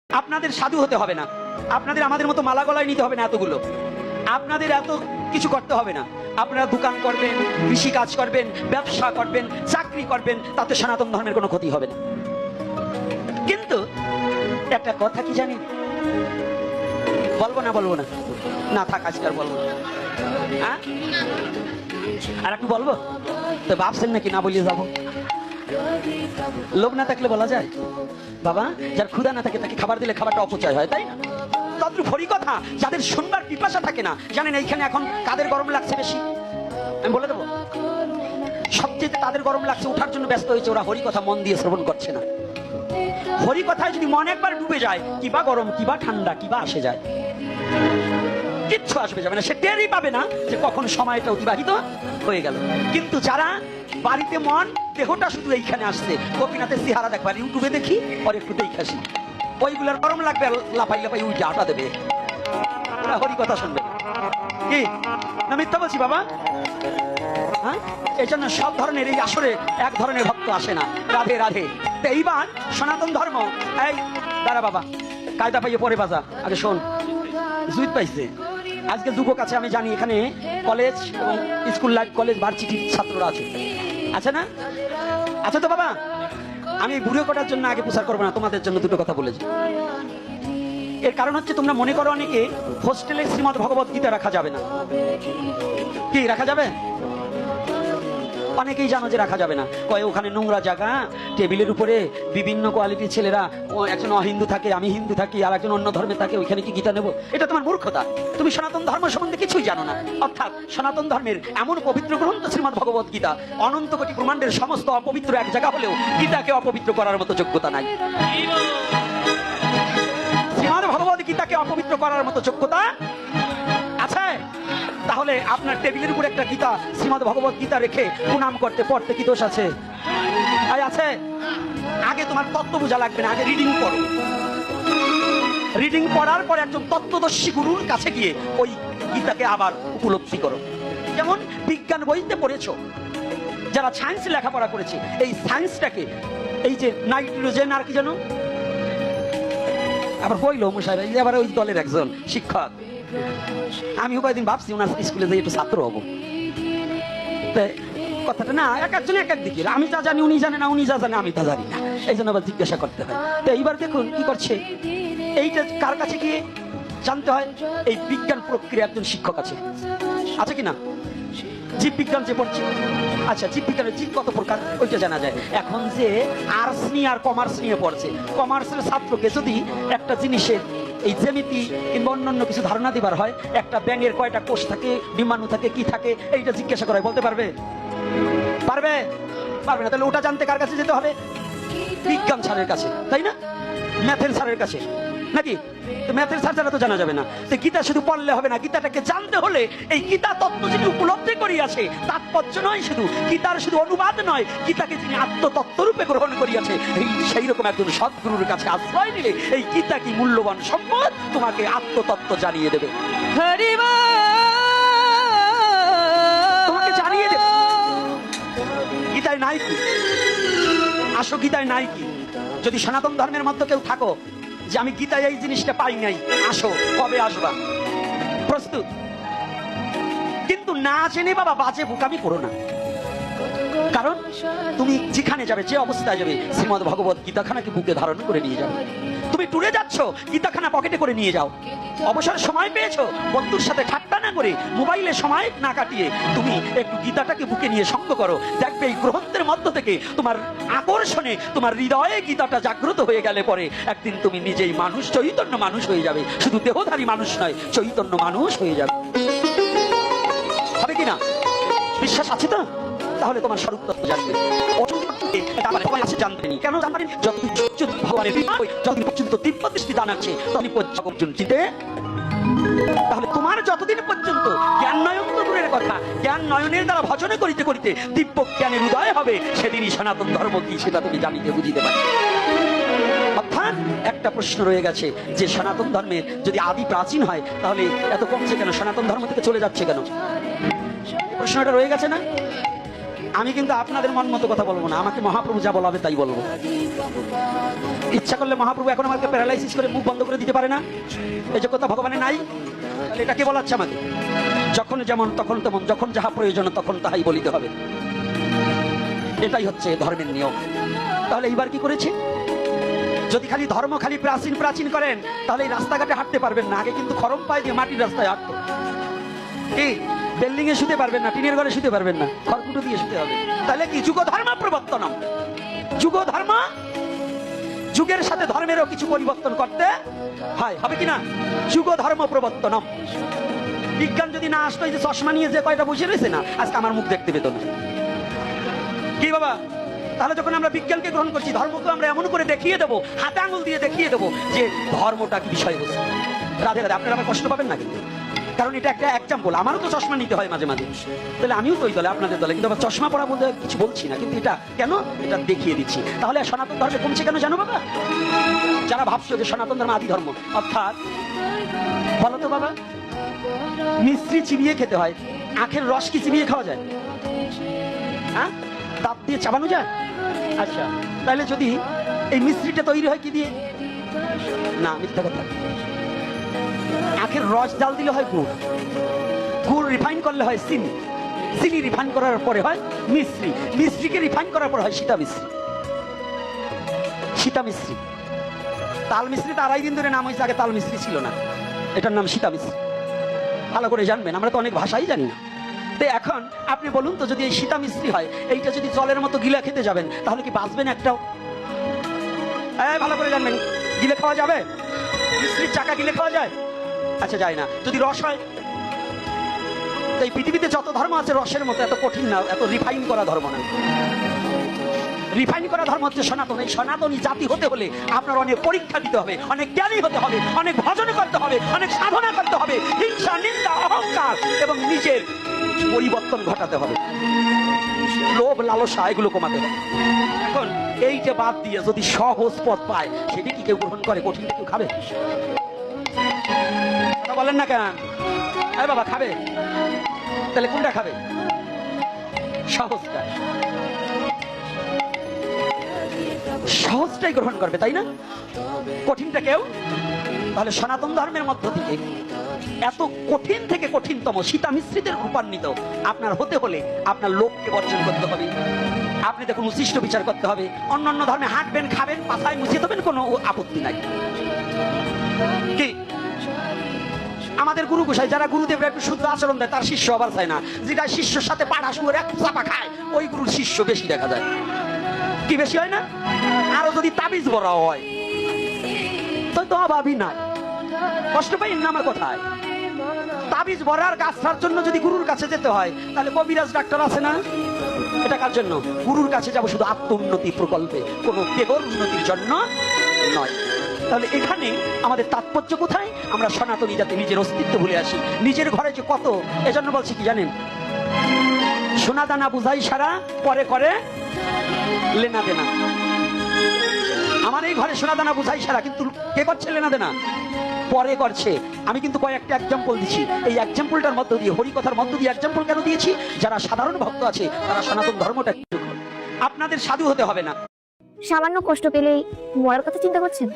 আপনাদের সাধু হতে হবে না, আপনাদের আমাদের মতো মালা গলায় নিতে হবে না, এতগুলো আপনাদের এত কিছু করতে হবে না। আপনারা দোকান করবেন, কৃষি কাজ করবেন, ব্যবসা করবেন, চাকরি করবেন, তাতে সনাতন ধর্মের কোনো ক্ষতি হবে না। কিন্তু একটা কথা কি জানি, বলবো না না থাক, আজকাল বলবো হ্যাঁ, আর একটু বলবো তো ভাবছেন নাকি না বলিয়ে যাবো? লোভ না থাকলে বলা যায় বাবা, যার ক্ষুধা না থাকে তাকে খাবার দিলে খাবারটা অপচয় হয়, তাই না? তদ্রুপ হরি কথা যাদের শুনবার পিপাসা থাকে না, জানেন এইখানে এখন কাদের গরম লাগছে বেশি? আমি বলে দেবো, সবচেয়ে তাদের গরম লাগছে, ওঠার জন্য ব্যস্ত হয়েছে, ওরা হরি কথা মন দিয়ে শ্রবণ করছে না। হরি কথায় যদি মন একবার ডুবে যায়, কিবা গরম, কিবা ঠান্ডা, কিবা আসে যায়, কিচ্ছু আসবে যাবে না, সে টেরই পাবে না যে কখন সময়টা অতিবাহিত হয়ে গেল। কিন্তু যারা বাড়িতে মন, দেহটা শুধু এইখানে আসছে, গোপীনাথের চেহারা দেখবার ইউটিউবে দেখি আর একটু দেখাসি, ওইগুলার গরম লাগবে, লাফাই লাফাই উল্টে আটা দেবে, ওরা হরি কথা শুনবে। কি না মিথ্যা বলছি বাবা? হ্যাঁ, এই জন্য সব ধরনের এই আসরে এক ধরনের ভক্ত আসে না। রাধে রাধে। এইবার সনাতন ধর্ম, এই দাঁড়া বাবা, কায়দা পাইয়ে পরে বাজা, আগে শোন, জুইত পাইছে আজকে যুবক আছে, আমি জানি এখানে কলেজ এবং স্কুল লাইফ, কলেজ ভার্সিটির ছাত্ররা আছে, আছে না? আছে তো বাবা? আমি বুড়ো করার জন্য আগে প্রচার করবো না, তোমাদের জন্য দুটো কথা বলেছি। এর কারণ হচ্ছে, তোমরা মনে করো অনেকে হোস্টেলে শ্রীমদ ভগবত গীতা রাখা যাবে না। কি রাখা যাবে? অনেকেই জানো যে রাখা যাবে না, কয় ওখানে নোংরা জায়গা, টেবিলের উপরে বিভিন্ন কোয়ালিটির ছেলেরা, একজন অহিন্দু থাকে, আমি হিন্দু থাকি, আর একজন অন্য ধর্মে থাকে, ওইখানে কি গীতা নেব? এটা তোমার মূর্খতা, তুমি সনাতন ধর্ম সম্বন্ধে কিছুই জানো না। অর্থাৎ সনাতন ধর্মের এমন পবিত্র গ্রন্থ শ্রীমদ ভগবত গীতা, অনন্ত কোটি ব্রহ্মাণ্ডের সমস্ত অপবিত্র এক জায়গা হলেও গীতাকে অপবিত্র করার মতো যোগ্যতা নাই। শ্রীমদ ভগবত গীতাকে অপবিত্র করার মতো যোগ্যতা আছে? তাহলে আপনার টেবিলের উপর একটা গীতা, শ্রীমদ ভগবত গীতা রেখে প্রণাম করতে পড়তে কি দোষ আছে? আছে? আগে তোমার তত্ত্ব বোঝা লাগবে না, আগে রিডিং করো। রিডিং পড়ার পর একজন তত্ত্বদর্শী গুরুর কাছে গিয়ে ওই গীতাকে আবার উপলব্ধি করো। যেমন বিজ্ঞান বইতে পড়েছো, যারা সায়েন্স লেখাপড়া করেছে, এই সায়েন্সটাকে, এই যে নাইট্রোজেন আর কি জানো, আবার বইলো মশাই, আবার ওই দলের একজন শিক্ষক, আমি কয়েকদিন ভাবছি ওনার স্কুলে যাই একটু ছাত্র হবো। কথাটা না, এক একজন এক এক দিকে, আমি যা জানি উনি জানে না, উনি যা জানে আমি তা জানি না, এই জন্য আবার জিজ্ঞাসা করতে হয়। তো এইবার দেখুন কি করছে, এইটা কার কাছে গিয়ে জানতে হয়? এই বিজ্ঞান প্রক্রিয়া একজন শিক্ষক আছে, আছে কিনা? জীব বিজ্ঞান যে পড়ছে, আচ্ছা জীব বিজ্ঞানের জীব কত প্রকার ওইটা জানা যায়। এখন যে আর্টস নিয়ে আর কমার্স নিয়ে পড়ছে, কমার্সের ছাত্রকে যদি একটা জিনিসের এই জ্যামিতি কিংবা অন্যান্য কিছু ধারণা দিবার হয়, একটা ব্যাঙের কয়টা কোষ থাকে, ডিম্বাণু থাকে, কি থাকে, এইটা জিজ্ঞাসা করা বলতে পারবে? পারবে? পারবে না। তাহলে ওটা জানতে কার কাছে যেতে হবে? বিজ্ঞান স্যারের কাছে, তাই না? ম্যাথের স্যারের কাছে, নাকি? ম্যাথের স্যার ছাড়া তো জানা যাবে না। তো গীতা শুধু পড়লে হবে না, গীতাটাকে জানতে হলে এই গীতা তত্ত্ব যিনি উপলব্ধি করিয়াছে, তাৎপর্য নয় শুধু, গীতার শুধু অনুবাদ নয়, গীতাকে যিনি আত্মতত্ত্ব রূপে গ্রহণ করিয়াছে, সেই রকম একজন সদ্গুরুর কাছে আশ্রয় নিলে এই গীতা কি মূল্যবান সম্পদ, তোমাকে আত্মতত্ত্ব জানিয়ে দেবে, তোমাকে জানিয়ে দেবে। গীতায় নাই কি? আসো গীতায় নাই কি? যদি সনাতন ধর্মের মধ্যে কেউ থাকো যে আমি গীতায় এই জিনিসটা পাই নাই, আসো, কবে আসবা? প্রস্তুত? কিন্তু না জেনে বাবা বাজে বোকামি করো না, কারণ তুমি যেখানে যাবে, যে অবস্থায় যাবে, শ্রীমদ ভগবত গীতাখানাকে বুকে ধারণ করে নিয়ে যাবে। তুমি ট্যুরে যাচ্ছ, গীতাখানা পকেটে করে নিয়ে যাও। অবসর সময় পেয়েছো, বন্ধুর সাথে ঠাট্টা না করে, মোবাইলে সময় না কাটিয়ে তুমি একটু গীতাটাকে বুকে নিয়ে সঙ্গ করো। দেখবে এই গ্রন্থের মধ্য থেকে তোমার আকর্ষণে, তোমার হৃদয়ে গীতাটা জাগ্রত হয়ে গেলে পরে একদিন তুমি নিজেই মানুষ, চৈতন্য মানুষ হয়ে যাবে। শুধু দেহধারী মানুষ নয়, চৈতন্য মানুষ হয়ে যাবে। হবে কিনা? বিশ্বাস আছে তো? তাহলে তোমার স্বরূপ তত্ত্ব জানবে। জানতেনি কেন জানবেন? যতদিন পর্যন্ত দিব্য দৃষ্টি দান আছে, ততদিন পর্যন্ত চিনতে। তাহলে তোমার যতদিন পর্যন্ত জ্ঞান নয়ন তো দূরের কথা, জ্ঞান নয়নের দ্বারা ভজনে করিতে করিতে দিব্য জ্ঞানের উদয় হবে, সেদিনই সনাতন ধর্ম কি সেটা তুমি জানিতে বুঝিতে পারবে। অর্থাৎ একটা প্রশ্ন রয়ে গেছে যে সনাতন ধর্মের যদি আদি প্রাচীন হয়, তাহলে এত কমছে কেন? সনাতন ধর্ম থেকে চলে যাচ্ছে কেন? প্রশ্নটা রয়ে গেছে না? আমি কিন্তু আপনাদের মন মতো কথা বলবো না, আমাকে মহাপ্রভু যা বলাবে তাই বলবো। ইচ্ছা করলে মহাপ্রভু এখন আমাকে প্যারালাইসিস করে মুখ বন্ধ করে দিতে পারে না? এই যোগ্যতা ভগবানের নাই? তাহলে এটা কে বলাচ্ছে আমাকে? যখন যেমন তখন তেমন, যখন যাহা প্রয়োজন তখন তাহাই বলিতে হবে, এটাই হচ্ছে ধর্মের নিয়ম। তাহলে এইবার কি করেছে? যদি খালি ধর্ম খালি প্রাচীন প্রাচীন করেন তাহলে এই রাস্তাঘাটে হাঁটতে পারবেন না। আগে কিন্তু খরম পায়ে দিয়ে মাটির রাস্তায় হাঁটতো। কি বিল্ডিং এ শুতে পারবেন না, টিনের ঘরে শুতে পারবেন না, খড়কুটো দিয়ে শুতে হবে। তাহলে কি যুগ ধর্ম প্রবর্তনম? যুগ ধর্ম, যুগের সাথে ধর্মেরও কিছু পরিবর্তন করতে হয়, হবে কিনা? যুগ ধর্ম প্রবর্তনম। বিজ্ঞান যদি না আসতো, এই যে চশমা নিয়ে যে কয়টা বসে রয়েছে না, আজকে আমার মুখ দেখতে পেত না। কি বাবা? তাহলে যখন আমরা বিজ্ঞানকে গ্রহণ করছি, ধর্মকে আমরা এমন করে দেখিয়ে দেবো, হাতে আঙুল দিয়ে দেখিয়ে দেবো যে ধর্মটা কি বিষয়বস্তু। রাধে রাধে। আপনারা আবার কষ্ট পাবেন না কিন্তু, কারণ এটা একটা এক্সাম্পল। আমারও তো চশমা নিতে হয় মাঝে মাঝে, তাহলে আমিও তো ওই দলে, আপনাদের দলে, কিন্তু আবার চশমা পরা বলতে কিছু বলছি না, কিন্তু এটা কেন, এটা দেখিয়ে দিচ্ছি। তাহলে সনাতন ধর্মে কমছে কেন জানো বাবা? যারা ভাবছো যে সনাতন ধর্ম আদি ধর্ম, অর্থাৎ বলো তো বাবা, মিশ্রি চিবিয়ে খেতে হয়, আখের রস কি চিবিয়ে খাওয়া যায়? হ্যাঁ, দাঁত দিয়ে চাবানো যায়? আচ্ছা, তাহলে যদি এই মিশ্রিটা তৈরি হয় কি দিয়ে? না, মিথ্যা কথা। আখের রস জাল দিলে হয় গুড়, গুড় রিফাইন করলে হয় চিনি, চিনি রিফাইন করার পরে হয় মিশ্রি, মিশ্রিকে রিফাইন করার পরে হয় সীতা মিশ্রি। সীতা মিশ্রি, তাল মিশ্রি তো 2.5 দিন ধরে নাম হয়েছে, আগে তাল মিশ্রি ছিল না, এটার নাম সীতা মিশ্রি। ভালো করে জানবেন, আমরা তো অনেক ভাষাই জানি না। তো এখন আপনি বলুন তো, যদি এই সীতা মিশ্রি হয়, এইটা যদি জলের মতো গিলা খেতে যাবেন তাহলে কি বাঁচবেন একটাও? ভালো করে জানবেন, গিলে খাওয়া যাবে? মিশ্রির চাকা গিলে খাওয়া যায়? আচ্ছা, যায় না। যদি রস হয়, তো এই পৃথিবীতে যত ধর্ম আছে রসের মতো এত কঠিন না, এত রিফাইন করা ধর্ম না। রিফাইন করা ধর্ম হচ্ছে সনাতন। এই সনাতনী জাতি হতে হলে আপনার অনেক পরীক্ষা দিতে হবে, অনেক জ্ঞানী হতে হবে, অনেক ভজন করতে হবে, অনেক সাধনা করতে হবে, হিংসা, নিন্দা, অহংকার এবং নিজের পরিবর্তন ঘটাতে হবে, লোভ, লালসা এগুলো কমাতে হবে। এখন এইটা বাদ দিয়ে যদি সহজ পথ পায়, সেটি কি কেউ গ্রহণ করে? কঠিন কেউ খাবে? কথা বলেন না কেন? বাবা খাবে? তাহলে কোনটা খাবে? সহজটা, সহজটাই গ্রহণ করবে, তাই না? কঠিনটা কেউ? তাহলে সনাতন ধর্মের মধ্য থেকে এত কঠিন থেকে কঠিনতম সীতা মিশ্রিতের রূপান্বিত আপনার হতে হলে আপনার লোভকে বর্জন করতে হবে। আপনি দেখুন, উচ্ছিষ্ট বিচার করতে হবে। অন্যান্য ধর্মে হাঁটবেন, খাবেন, পাছায় মুছিয়ে দেবেন, কোনো আপত্তি নাই। কি আমাদের গুরু গোসাই যারা গুরুদেবরা একটু শুদ্ধ আচরণ দেয়, তার শিষ্য আবার চায় না। যেটা শিষ্যর সাথে পাড়া শুয়ে এক চাপা খায়, ওই গুরুর শিষ্য বেশি দেখা যায়। কি বেশি হয় না? আরো যদি তাবিজ ভরা হয় তো অভাবই নাই। কষ্ট পাইন না আমার কথায়? তাবিজ ভরার গাছটার জন্য যদি গুরুর কাছে যেতে হয়, তাহলে কবিরাজ ডাক্তার আছে না? এটা কার জন্য? গুরুর কাছে যাব শুধু আত্ম উন্নতি প্রকল্পে, কোনো দেহর উন্নতির জন্য নয়। তাহলে এখানে আমাদের তাৎপর্য কোথায়? আমরা সনাতনী যাতে নিজের অস্তিত্ব ভুলে আসি। নিজের ঘরে যে কত, এজন্য বলছি কি জানেন, সোনা দানা বুঝাই সারা, পরে করে লেনা দেনা। আমার এই ঘরে সোনা দানা বুঝাই সারা, কিন্তু কে করছে লেনা দেনা? পরে করছে। আমি কিন্তু কয়েকটা এক্সাম্পল দিচ্ছি। এই এক্সাম্পলটার মধ্য দিয়ে, হরিকথার মধ্য দিয়ে এক্সাম্পল কেন দিয়েছি? যারা সাধারণ ভক্ত আছে তারা সনাতন ধর্মটা, আপনাদের সাধু হতে হবে না। সামান্য কষ্ট পেলেই মরার কথা চিন্তা করছেন?